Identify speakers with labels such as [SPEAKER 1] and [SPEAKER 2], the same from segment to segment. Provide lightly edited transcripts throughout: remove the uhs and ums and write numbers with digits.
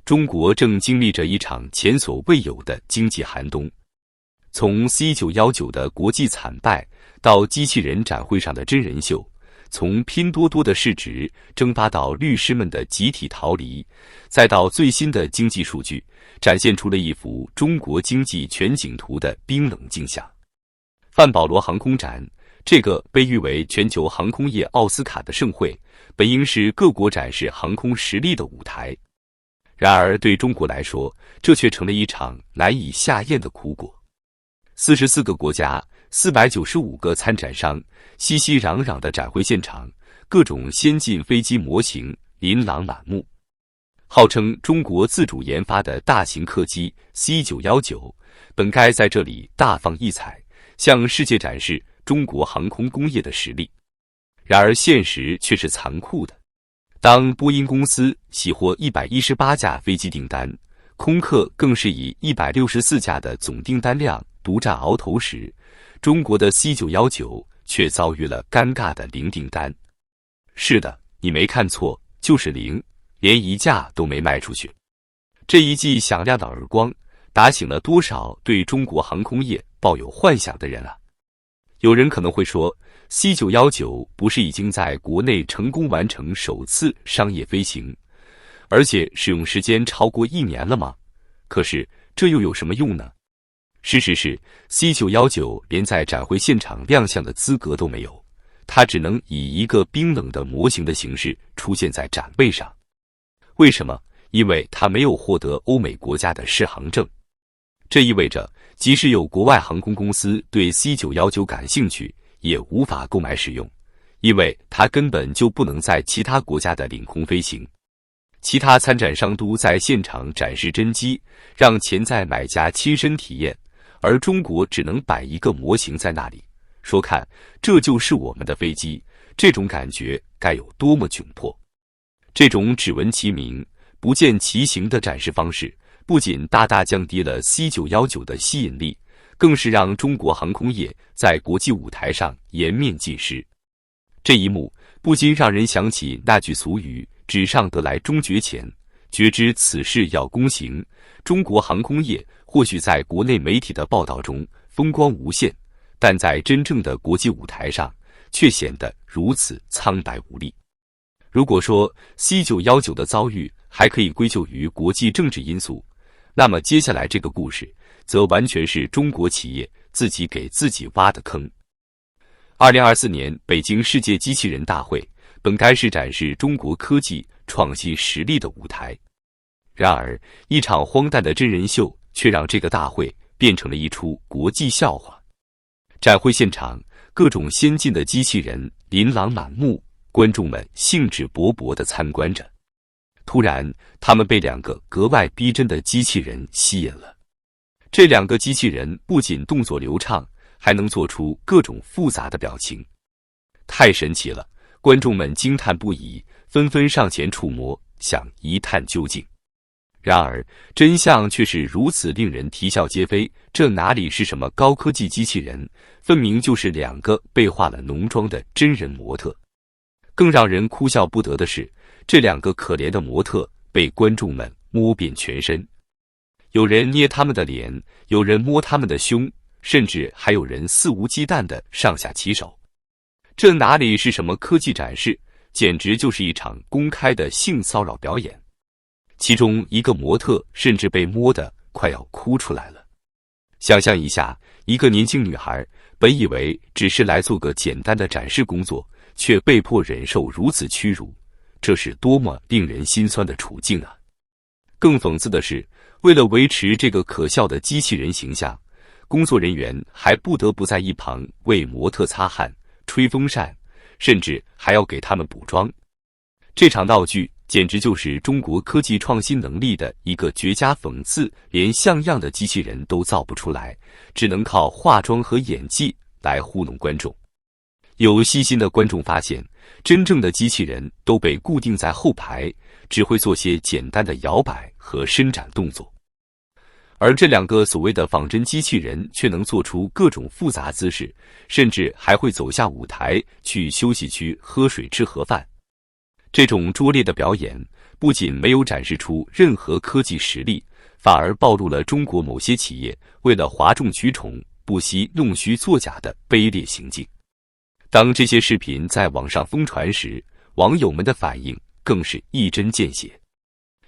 [SPEAKER 1] 中国正经历着一场前所未有的经济寒冬。从 C919 的国际惨败，到机器人展会上的真人秀，从拼多多的市值蒸发到律师们的集体逃离，再到最新的经济数据，展现出了一幅中国经济全景图的冰冷镜像。范保罗航空展，这个被誉为全球航空业奥斯卡的盛会，本应是各国展示航空实力的舞台。然而对中国来说，这却成了一场难以下咽的苦果。44个国家，495个参展商，熙熙攘攘的展会现场，各种先进飞机模型琳琅满目。号称中国自主研发的大型客机 C919，本该在这里大放异彩，向世界展示中国航空工业的实力。然而现实却是残酷的。当波音公司喜获118架飞机订单，空客更是以164架的总订单量独占鳌头时，中国的 C919却遭遇了尴尬的零订单。是的，你没看错，就是零，连一架都没卖出去。这一记响亮的耳光，打醒了多少对中国航空业抱有幻想的人啊！有人可能会说， C919不是已经在国内成功完成首次商业飞行，而且使用时间超过1年了吗？可是这又有什么用呢？事实是 C919连在展会现场亮相的资格都没有，它只能以一个冰冷的模型的形式出现在展位上。为什么？因为它没有获得欧美国家的适航证。这意味着即使有国外航空公司对 C919感兴趣，也无法购买使用，因为它根本就不能在其他国家的领空飞行。其他参展商都在现场展示真机，让潜在买家亲身体验，而中国只能摆一个模型在那里，说看，这就是我们的飞机，这种感觉该有多么窘迫。这种只闻其名不见其形的展示方式，不仅大大降低了 C919的吸引力，更是让中国航空业在国际舞台上颜面尽失。这一幕不禁让人想起那句俗语，纸上得来终觉浅，觉知此事要躬行。中国航空业或许在国内媒体的报道中风光无限，但在真正的国际舞台上却显得如此苍白无力。如果说 C919的遭遇还可以归咎于国际政治因素，那么接下来这个故事则完全是中国企业自己给自己挖的坑。2024年北京世界机器人大会本该是展示中国科技创新实力的舞台，然而一场荒诞的真人秀却让这个大会变成了一出国际笑话。展会现场各种先进的机器人琳琅满目，观众们兴致勃勃地参观着。突然，他们被2个格外逼真的机器人吸引了。这2个机器人不仅动作流畅，还能做出各种复杂的表情，太神奇了！观众们惊叹不已，纷纷上前触摸，想一探究竟。然而，真相却是如此令人啼笑皆非，这哪里是什么高科技机器人，分明就是2个被化了浓妆的真人模特。更让人哭笑不得的是，这2个可怜的模特被观众们摸遍全身，有人捏他们的脸，有人摸他们的胸，甚至还有人肆无忌惮地上下其手。这哪里是什么科技展示，简直就是一场公开的性骚扰表演。其中一个模特甚至被摸得快要哭出来了。想象一下，一个年轻女孩本以为只是来做个简单的展示工作，却被迫忍受如此屈辱，这是多么令人心酸的处境啊！更讽刺的是，为了维持这个可笑的机器人形象，工作人员还不得不在一旁为模特擦汗、吹风扇，甚至还要给他们补妆。这场闹剧简直就是中国科技创新能力的一个绝佳讽刺，连像样的机器人都造不出来，只能靠化妆和演技来糊弄观众。有细心的观众发现，真正的机器人都被固定在后排，只会做些简单的摇摆和伸展动作。而这2个所谓的仿真机器人却能做出各种复杂姿势，甚至还会走下舞台去休息区喝水吃盒饭。这种拙劣的表演不仅没有展示出任何科技实力，反而暴露了中国某些企业为了哗众取宠、不惜弄虚作假的卑劣行径。当这些视频在网上疯传时，网友们的反应更是一针见血。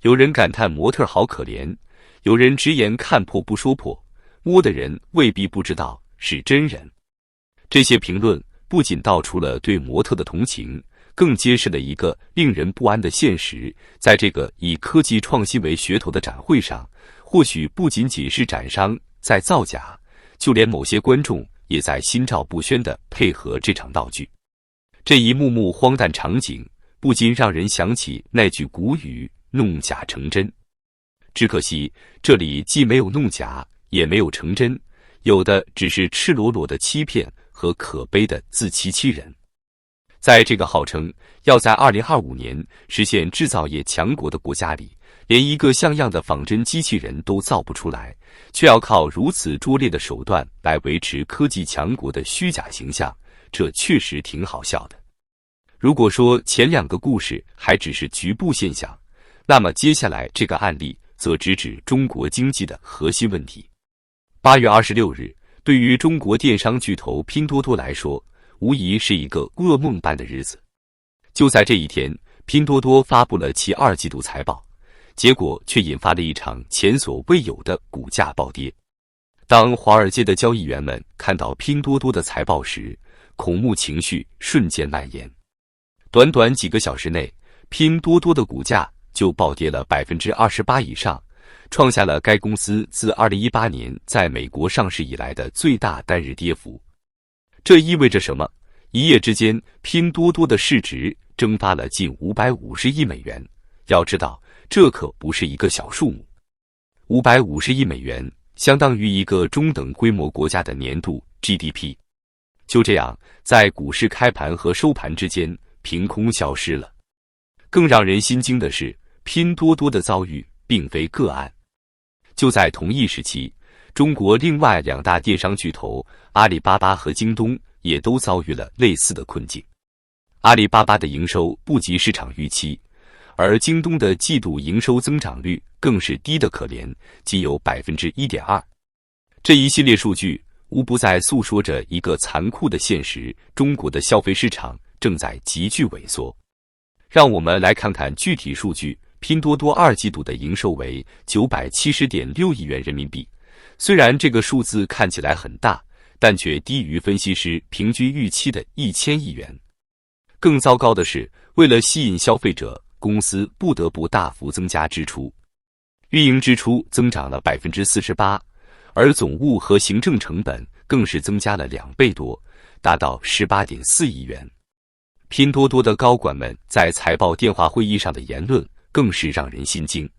[SPEAKER 1] 有人感叹模特好可怜，有人直言看破不说破，摸的人未必不知道是真人。这些评论不仅道出了对模特的同情，更揭示了一个令人不安的现实：在这个以科技创新为噱头的展会上，或许不仅仅是展商在造假，就连某些观众也在心照不宣地配合这场闹剧。这一幕幕荒诞场景不禁让人想起那句古语：弄假成真。只可惜这里既没有弄假，也没有成真，有的只是赤裸裸的欺骗和可悲的自欺欺人。在这个号称要在2025年实现制造业强国的国家里，连一个像样的仿真机器人都造不出来，却要靠如此拙劣的手段来维持科技强国的虚假形象，这确实挺好笑的。如果说前两个故事还只是局部现象，那么接下来这个案例则直指中国经济的核心问题。8月26日，对于中国电商巨头拼多多来说，无疑是一个噩梦般的日子。就在这一天，拼多多发布了其2季度财报，结果却引发了一场前所未有的股价暴跌。当华尔街的交易员们看到拼多多的财报时，恐怖情绪瞬间蔓延。短短几个小时内，拼多多的股价就暴跌了 28% 以上，创下了该公司自2018年在美国上市以来的最大单日跌幅。这意味着什么？一夜之间，拼多多的市值蒸发了近550亿美元。要知道，这可不是一个小数目。550亿美元相当于一个中等规模国家的年度 GDP。就这样，在股市开盘和收盘之间凭空消失了。更让人心惊的是，拼多多的遭遇并非个案。就在同一时期，中国另外2大电商巨头阿里巴巴和京东也都遭遇了类似的困境。阿里巴巴的营收不及市场预期，而京东的季度营收增长率更是低得可怜，仅有 1.2%。这一系列数据无不在诉说着一个残酷的现实：中国的消费市场正在急剧萎缩。让我们来看看具体数据。拼多多2季度的营收为 970.6 亿元人民币，虽然这个数字看起来很大，但却低于分析师平均预期的1000亿元。更糟糕的是，为了吸引消费者，公司不得不大幅增加支出，运营支出增长了 48%， 而总务和行政成本更是增加了2倍多，达到 18.4 亿元。拼多多的高管们在财报电话会议上的言论更是让人心惊。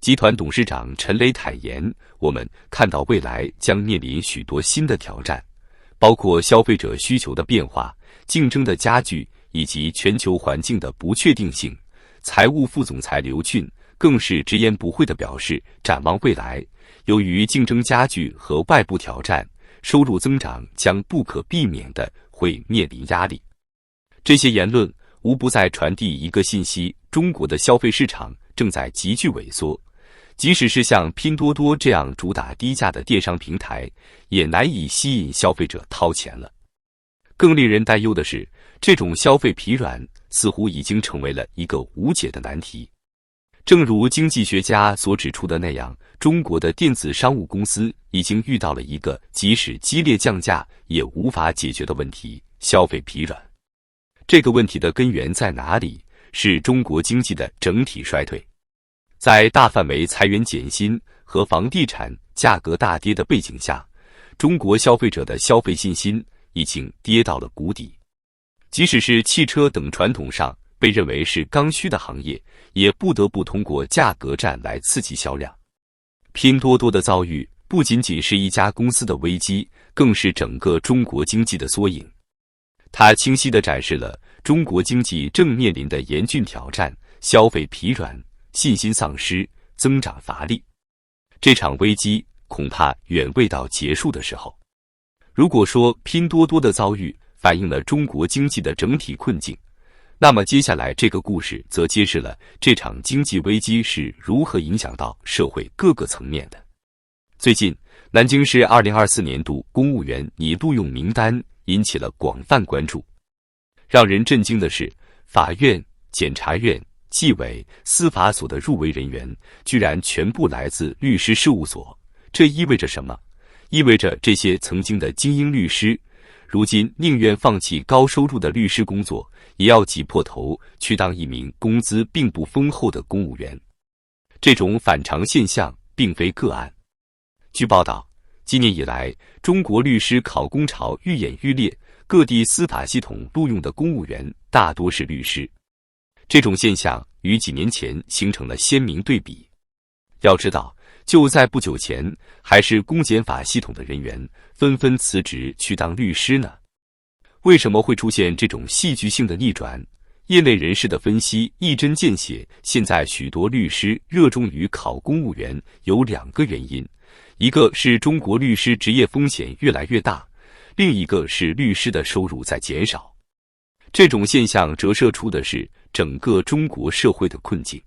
[SPEAKER 1] 集团董事长陈雷坦言，我们看到未来将面临许多新的挑战，包括消费者需求的变化、竞争的加剧以及全球环境的不确定性。财务副总裁刘俊更是直言不讳地表示，展望未来，由于竞争加剧和外部挑战，收入增长将不可避免地会面临压力。这些言论无不在传递一个信息：中国的消费市场正在急剧萎缩，即使是像拼多多这样主打低价的电商平台，也难以吸引消费者掏钱了。更令人担忧的是，这种消费疲软似乎已经成为了一个无解的难题。正如经济学家所指出的那样，中国的电子商务公司已经遇到了一个即使激烈降价也无法解决的问题：消费疲软。这个问题的根源在哪里？是中国经济的整体衰退。在大范围裁员减薪和房地产价格大跌的背景下，中国消费者的消费信心已经跌到了谷底。即使是汽车等传统上被认为是刚需的行业，也不得不通过价格战来刺激销量。拼多多的遭遇不仅仅是一家公司的危机，更是整个中国经济的缩影。它清晰地展示了中国经济正面临的严峻挑战：消费疲软、信心丧失、增长乏力。这场危机恐怕远未到结束的时候。如果说拼多多的遭遇反映了中国经济的整体困境，那么接下来这个故事则揭示了这场经济危机是如何影响到社会各个层面的。最近，南京市2024年度公务员拟录用名单引起了广泛关注。让人震惊的是，法院、检察院、纪委、司法所的入围人员居然全部来自律师事务所。这意味着什么？意味着这些曾经的精英律师，如今宁愿放弃高收入的律师工作，也要挤破头去当一名工资并不丰厚的公务员。这种反常现象并非个案。据报道，今年以来，中国律师考公潮愈演愈烈，各地司法系统录用的公务员大多是律师。这种现象与几年前形成了鲜明对比。要知道，就在不久前，还是公检法系统的人员纷纷辞职去当律师呢。为什么会出现这种戏剧性的逆转？业内人士的分析一针见血，现在许多律师热衷于考公务员，有2个原因。一个是中国律师职业风险越来越大，另一个是律师的收入在减少。这种现象折射出的是整个中国社会的困境。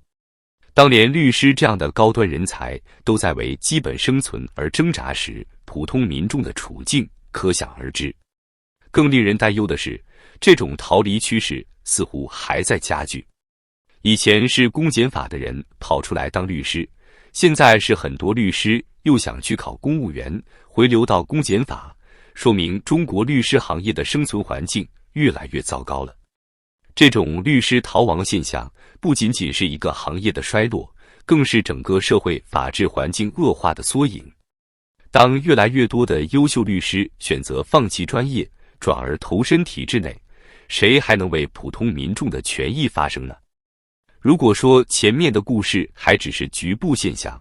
[SPEAKER 1] 当连律师这样的高端人才都在为基本生存而挣扎时，普通民众的处境可想而知。更令人担忧的是，这种逃离趋势似乎还在加剧。以前是公检法的人跑出来当律师，现在是很多律师又想去考公务员，回流到公检法，说明中国律师行业的生存环境越来越糟糕了。这种律师逃亡现象不仅仅是一个行业的衰落，更是整个社会法治环境恶化的缩影。当越来越多的优秀律师选择放弃专业，转而投身体制内，谁还能为普通民众的权益发声呢？如果说前面的故事还只是局部现象，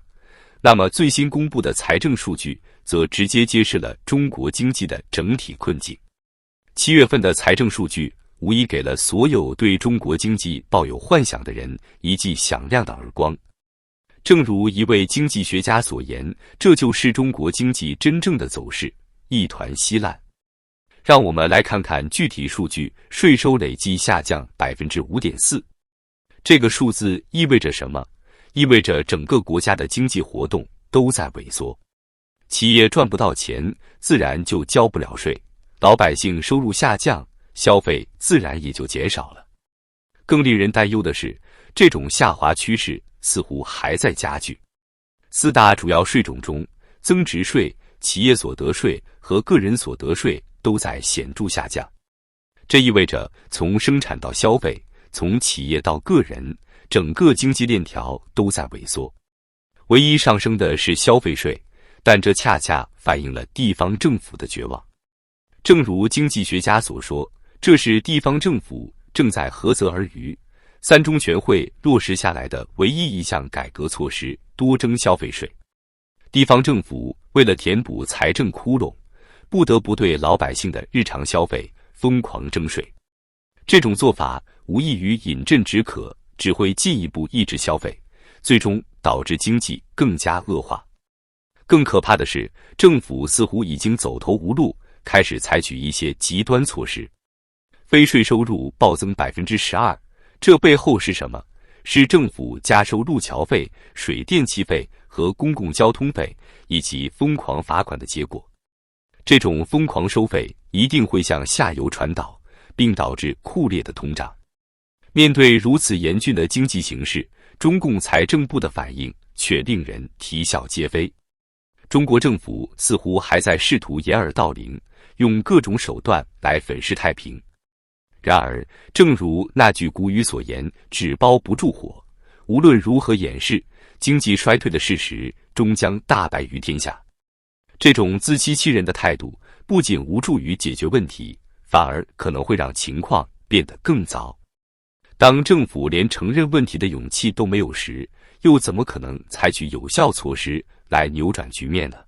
[SPEAKER 1] 那么最新公布的财政数据则直接揭示了中国经济的整体困境。7月份的财政数据无疑给了所有对中国经济抱有幻想的人一记响亮的耳光。正如一位经济学家所言，这就是中国经济真正的走势，一团稀烂。让我们来看看具体数据，税收累计下降 5.4%。这个数字意味着什么？意味着整个国家的经济活动都在萎缩。企业赚不到钱，自然就交不了税，老百姓收入下降，消费自然也就减少了。更令人担忧的是，这种下滑趋势似乎还在加剧。4大主要税种中，增值税、企业所得税和个人所得税都在显著下降。这意味着从生产到消费，从企业到个人，整个经济链条都在萎缩。唯一上升的是消费税，但这恰恰反映了地方政府的绝望。正如经济学家所说，这是地方政府正在涸泽而渔。3中全会落实下来的唯一一项改革措施，多征消费税。地方政府为了填补财政窟窿，不得不对老百姓的日常消费疯狂征税。这种做法无异于饮鸩止渴，只会进一步抑制消费，最终导致经济更加恶化。更可怕的是，政府似乎已经走投无路，开始采取一些极端措施。非税收入暴增 12%， 这背后是什么？是政府加收路桥费、水电气费和公共交通费，以及疯狂罚款的结果。这种疯狂收费一定会向下游传导，并导致酷烈的通胀。面对如此严峻的经济形势，中共财政部的反应却令人啼笑皆非。中国政府似乎还在试图掩耳盗铃，用各种手段来粉饰太平。然而，正如那句古语所言，纸包不住火，无论如何掩饰，经济衰退的事实终将大白于天下。这种自欺欺人的态度不仅无助于解决问题，反而可能会让情况变得更糟。当政府连承认问题的勇气都没有时，又怎么可能采取有效措施来扭转局面呢？